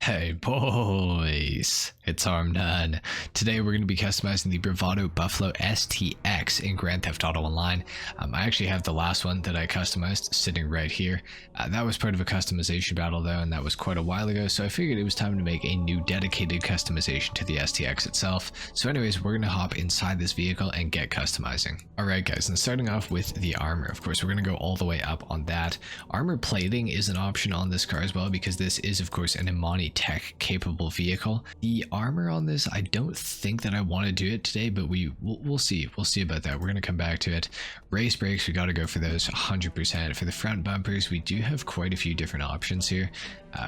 Hey boys, it's HarmNone. Today we're going to be customizing the Bravado Buffalo STX in Grand Theft Auto Online. I actually have the last one that I customized sitting right here. That was part of a customization battle though, and that was quite a while ago, so I figured it was time to make a new dedicated customization to the STX itself. So anyways, we're going to hop inside this vehicle and get customizing. Alright guys, and starting off with the armor, of course we're going to go all the way up on that. Armor plating is an option on this car as well, because this is of course an Imani tech capable vehicle. The armor on this, I don't think that I want to do it today, but we'll see about that. We're going to come back to it. Race brakes, we got to go for those 100%. For the front bumpers, we do have quite a few different options here.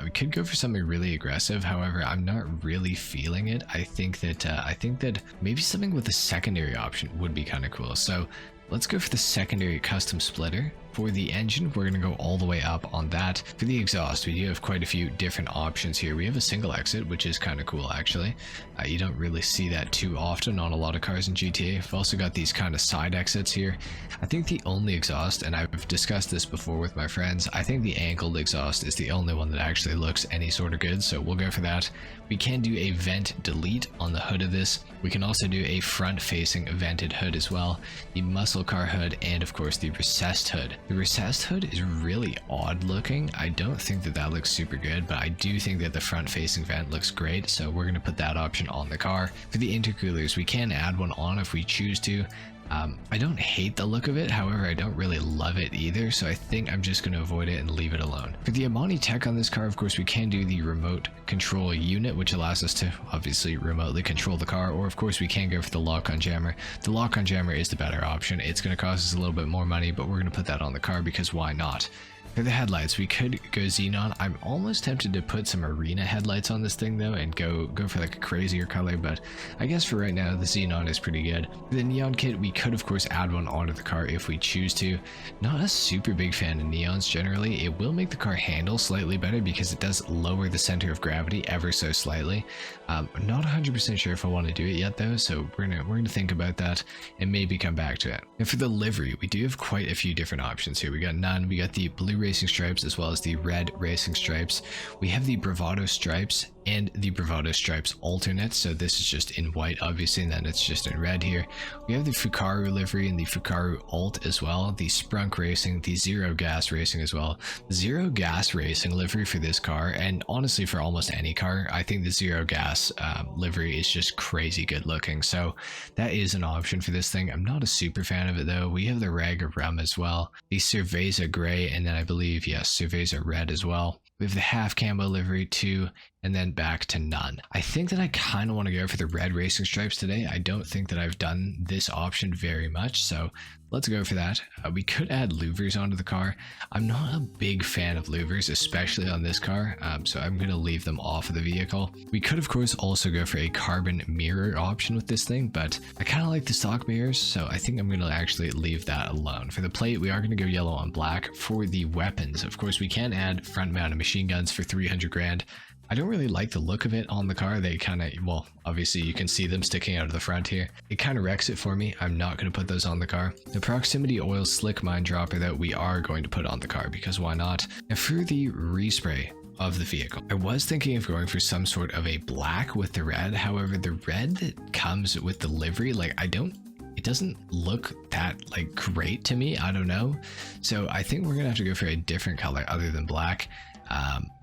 We could go for something really aggressive, however I'm not really feeling it. I think that maybe something with a secondary option would be kind of cool, so let's go for the secondary custom splitter. For the engine, we're going to go all the way up on that. For the exhaust, we do have quite a few different options here. We have a single exit, which is kind of cool actually. You don't really see that too often on a lot of cars in GTA. We've also got these kind of side exits here. I think the only exhaust, and I've discussed this before with my friends, I think the angled exhaust is the only one that actually looks any sort of good, so we'll go for that. We can do a vent delete on the hood of this. We can also do a front facing vented hood as well, the muscle car hood, and of course the recessed hood. The recessed hood is really odd looking. I don't think that that looks super good, but I do think that the front facing vent looks great, so we're going to put that option on the car. For the intercoolers, we can add one on if we choose to. I don't hate the look of it, however I don't really love it either, so I think I'm just going to avoid it and leave it alone. For the Imani tech on this car, of course we can do the remote control unit, which allows us to obviously remotely control the car, or of course we can go for the lock-on jammer. The lock-on jammer is the better option. It's going to cost us a little bit more money, but we're going to put that on the car because why not? For the headlights, we could go xenon. I'm almost tempted to put some arena headlights on this thing though and go for like a crazier color, but I guess for right now the xenon is pretty good. For the neon kit, we could of course add one onto the car if we choose to. Not a super big fan of neons generally. It will make the car handle slightly better because it does lower the center of gravity ever so slightly. Not 100% sure if I want to do it yet though, so we're gonna think about that and maybe come back to it. And for the livery, we do have quite a few different options here. We got none. We got the blue racing stripes as well as the red racing stripes. We have the Bravado stripes and the Bravado stripes alternate, so this is just in white obviously, and then it's just in red here. We have the Fukaru livery and the Fukaru alt as well, the Sprunk racing, the zero gas racing as well. The zero gas racing livery for this car, and honestly for almost any car, I think the zero gas livery is just crazy good looking, so that is an option for this thing. I'm not a super fan of it though. We have the Raga rum as well, the Cerveza gray, and then I believe, yes, Cerveza red as well. We have the half camo livery too, and then back to none. I think that I kind of want to go for the red racing stripes today. I don't think that I've done this option very much, so let's go for that. We could add louvers onto the car. I'm not a big fan of louvers, especially on this car, so I'm going to leave them off of the vehicle. We could of course also go for a carbon mirror option with this thing, but I kind of like the stock mirrors, so I think I'm going to actually leave that alone. For the plate, we are going to go yellow on black. For the weapons, of course we can add front mounted machine guns for 300 grand. I don't really like the look of it on the car. They kind of, well, obviously you can see them sticking out of the front here. It kind of wrecks it for me. I'm not going to put those on the car. The proximity oil slick mine dropper that we are going to put on the car because why not? And for the respray of the vehicle, I was thinking of going for some sort of a black with the red. However, the red that comes with the livery, like it doesn't look that like great to me. I don't know. So I think we're gonna have to go for a different color other than black.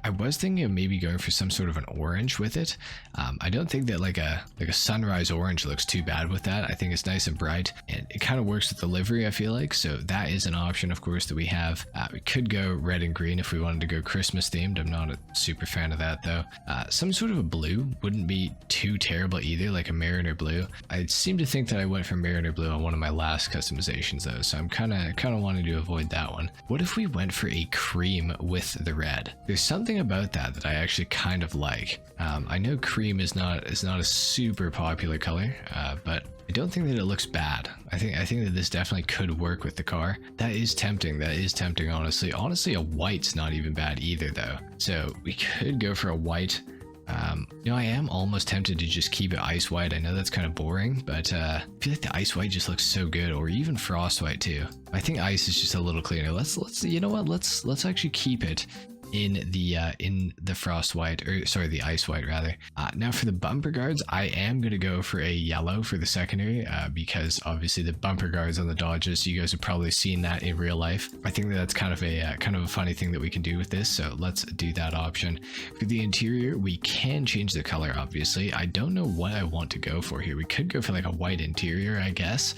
I was thinking of maybe going for some sort of an orange with it. I don't think that like a sunrise orange looks too bad with that. I think it's nice and bright and it kind of works with the livery, I feel like, so that is an option of course that we have. We could go red and green if we wanted to go Christmas themed. I'm not a super fan of that though. Some sort of a blue wouldn't be too terrible either, like a Mariner blue. I seem to think that I went for Mariner blue on one of my last customizations though, so I'm kind of wanting to avoid that one. What if we went for a cream with the red? There's something about that I actually kind of like. I know cream is not a super popular color, but I don't think that it looks bad. I think that this definitely could work with the car. That is tempting. Honestly. Honestly, a white's not even bad either though. So we could go for a white. I am almost tempted to just keep it ice white. I know that's kind of boring, but I feel like the ice white just looks so good, or even frost white too. I think ice is just a little cleaner. Let's you know what? Let's actually keep it in the frost white, or sorry, the ice white rather. Now for the bumper guards, I am going to go for a yellow for the secondary, because obviously the bumper guards on the Dodges, you guys have probably seen that in real life. I think that that's kind of a funny thing that we can do with this, so let's do that option. For the interior, we can change the color, obviously. I don't know what I want to go for here. We could go for like a white interior, I guess,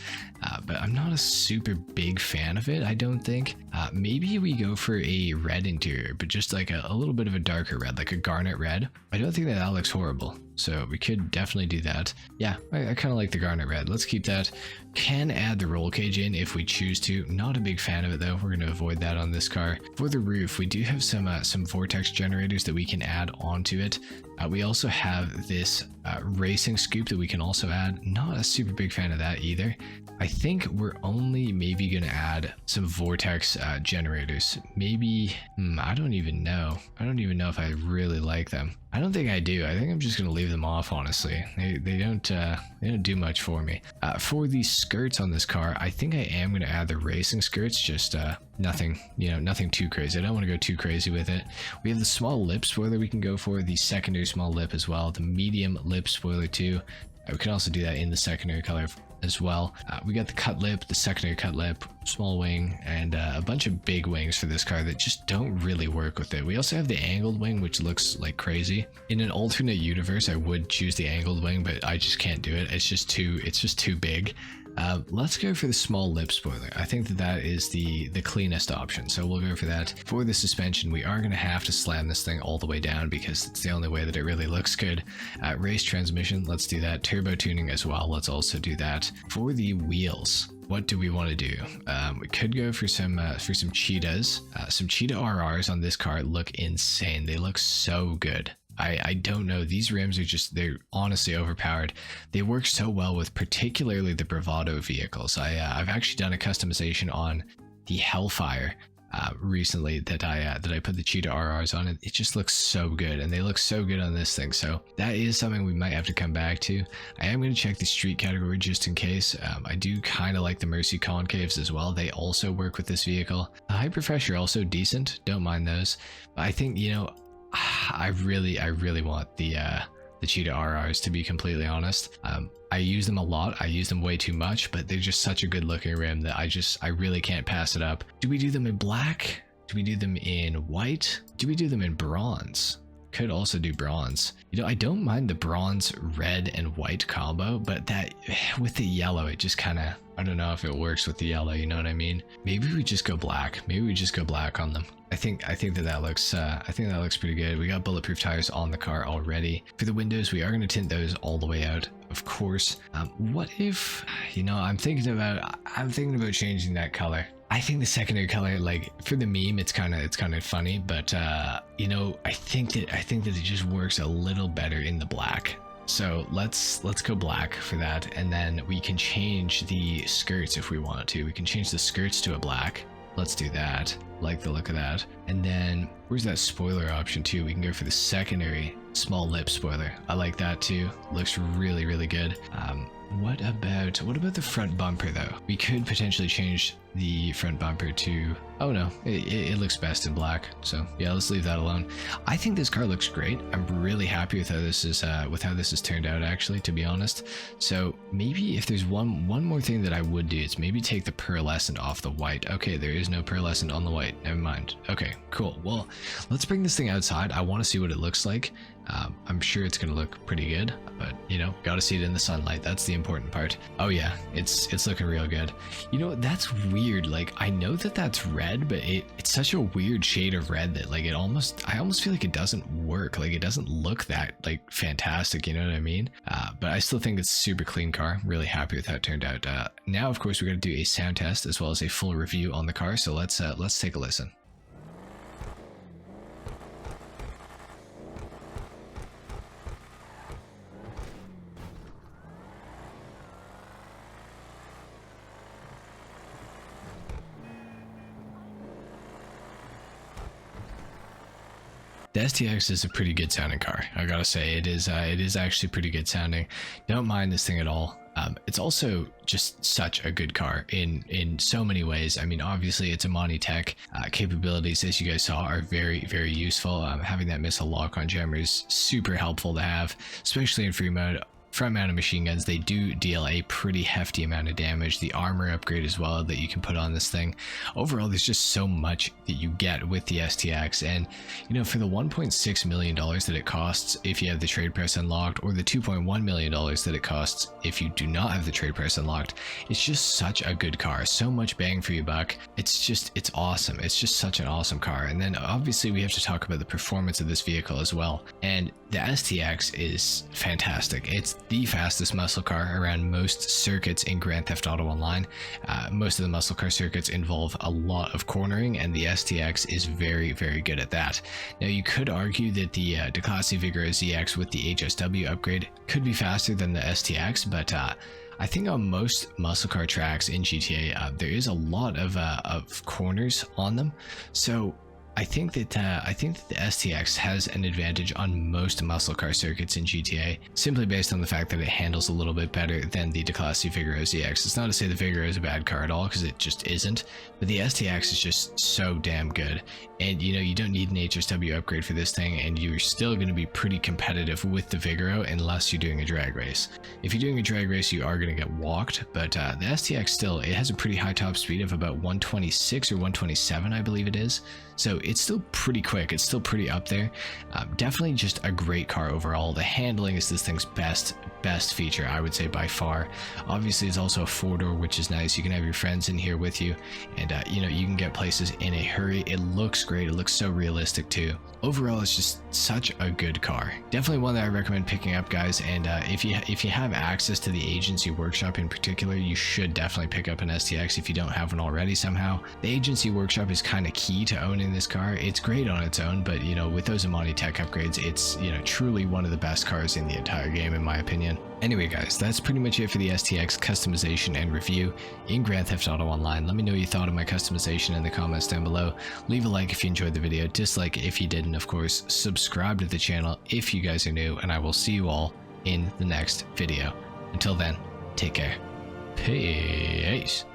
but I'm not a super big fan of it, I don't think. Maybe we go for a red interior, but just like a little bit of a darker red, like a garnet red. I don't think that that looks horrible, so we could definitely do that. Yeah, I kind of like the garnet red. Let's keep that. Can add the roll cage in if we choose to. Not a big fan of it though. We're going to avoid that on this car. For the roof, we do have some vortex generators that we can add onto it. We also have this racing scoop that we can also add. Not a super big fan of that either. I think we're only maybe going to add some vortex generators. Maybe, I don't even know. I don't even know if I really like them. I don't think I do. I think I'm just going to leave them off, honestly. They don't do much for me. For the skirts on this car, I think I am going to add the racing skirts, just nothing, nothing too crazy. I don't want to go too crazy with it. We have the small lip spoiler we can go for, the secondary small lip as well, the medium lip spoiler too. We can also do that in the secondary color as well. We got the cut lip, the secondary cut lip, small wing, and a bunch of big wings for this car that just don't really work with it. We also have the angled wing, which looks like crazy. In an alternate universe, I would choose the angled wing, but I just can't do it. It's just too big. Let's go for the small lip spoiler. I think that is the cleanest option, so we'll go for that. For the suspension, we are going to have to slam this thing all the way down because it's the only way that it really looks good. Race transmission, let's do that. Turbo tuning as well, let's also do that. For the wheels, what do we want to do? We could go for some cheetahs. Some cheetah RRs on this car look insane. They look so good. I don't know, these rims are they're honestly overpowered. They work so well with particularly the Bravado vehicles. I've actually done a customization on the Hellfire recently that I put the cheetah RRs on, and it just looks so good, and they look so good on this thing. So that is something we might have to come back to. I am going to check the street category just in case. I do kind of like the Mercy concaves as well. They also work with this vehicle. The Hyperfresh are also decent, don't mind those, but I think, I really want the cheetah RRs, to be completely honest. I use them a lot. I use them way too much, but they're just such a good looking rim that I really can't pass it up. Do we do them in black? Do we do them in white? Do we do them in bronze? Could also do bronze. I don't mind the bronze red and white combo, but that with the yellow, it just kind of, I don't know if it works with the yellow, you know what I mean? Maybe we just go black. Maybe we just go black on them. I think that looks pretty good. We got bulletproof tires on the car already. For the windows, we are going to tint those all the way out, of course. What if, I'm thinking about changing that color. I think the secondary color, like for the meme, it's kind of funny, but I think that it just works a little better in the black. So let's go black for that, and then we can change the skirts if we want to. We can change the skirts to a black. Let's do that. Like the look of that. And then where's that spoiler option too? We can go for the secondary small lip spoiler. I like that too. Looks really, really good. What about the front bumper though? We could potentially change the front bumper to, oh no, it looks best in black. So yeah, let's leave that alone. I think this car looks great. I'm really happy with how this is turned out, actually, to be honest. So maybe if there's one more thing that I would do, it's maybe take the pearlescent off the white. Okay, there is no pearlescent on the white. Never mind. Okay, cool. Well, let's bring this thing outside. I want to see what it looks like. I'm sure it's gonna look pretty good, but gotta see it in the sunlight. That's the important part. Oh yeah, it's looking real good. That's weird. Like, I know that that's red, but it's such a weird shade of red that like I almost feel like it doesn't work. Like, it doesn't look that like fantastic, you know what I mean? But I still think it's a super clean car. I'm really happy with how it turned out. Now of course we're gonna do a sound test as well as a full review on the car. So let's take a listen. The STX is a pretty good sounding car. I gotta say, it is actually pretty good sounding. Don't mind this thing at all. It's also just such a good car in so many ways. I mean, obviously it's a Monty Tech. Capabilities, as you guys saw, are very, very useful. Having that missile lock-on jammer is super helpful to have, especially in free mode. Front-mounted machine guns, they do deal a pretty hefty amount of damage. The armor upgrade as well that you can put on this thing. Overall, there's just so much that you get with the STX, and you know, for the $1.6 million that it costs if you have the trade press unlocked, or the $2.1 million that it costs if you do not have the trade press unlocked, it's just such a good car. So much bang for your buck. It's awesome. It's just such an awesome car. And then obviously we have to talk about the performance of this vehicle as well, and the STX is fantastic. It's the fastest muscle car around most circuits in Grand Theft Auto Online. Most of the muscle car circuits involve a lot of cornering, and the STX is very, very good at that. Now, you could argue that the Declasse Vigoro ZX with the HSW upgrade could be faster than the STX, but I think on most muscle car tracks in GTA, there is a lot of corners on them, so I think that the STX has an advantage on most muscle car circuits in GTA, simply based on the fact that it handles a little bit better than the Declasse Vigoro ZX. It's not to say the Vigoro is a bad car at all, because it just isn't, but the STX is just so damn good. And you know, you don't need an HSW upgrade for this thing, and you're still going to be pretty competitive with the Vigoro unless you're doing a drag race. If you're doing a drag race, you are going to get walked, but the STX still, it has a pretty high top speed of about 126 or 127, I believe it is. So it's still pretty quick. It's still pretty up there. Definitely just a great car overall. The handling is this thing's best feature, I would say, by far. Obviously, it's also a 4-door, which is nice. You can have your friends in here with you, and you know, you can get places in a hurry. It looks great. It looks so realistic too. Overall, it's just such a good car. Definitely one that I recommend picking up, guys. And if you have access to the agency workshop in particular, you should definitely pick up an STX if you don't have one already somehow. The agency workshop is kind of key to owning this car. It's great on its own, but you know, with those Amani Tech upgrades, it's, you know, truly one of the best cars in the entire game, in my opinion. Anyway, guys, that's pretty much it for the STX customization and review in Grand Theft Auto Online. Let me know what you thought of my customization in the comments down below. Leave a like if you enjoyed the video, dislike if you didn't, of course. Subscribe to the channel if you guys are new, and I will see you all in the next video. Until then, take care. Peace.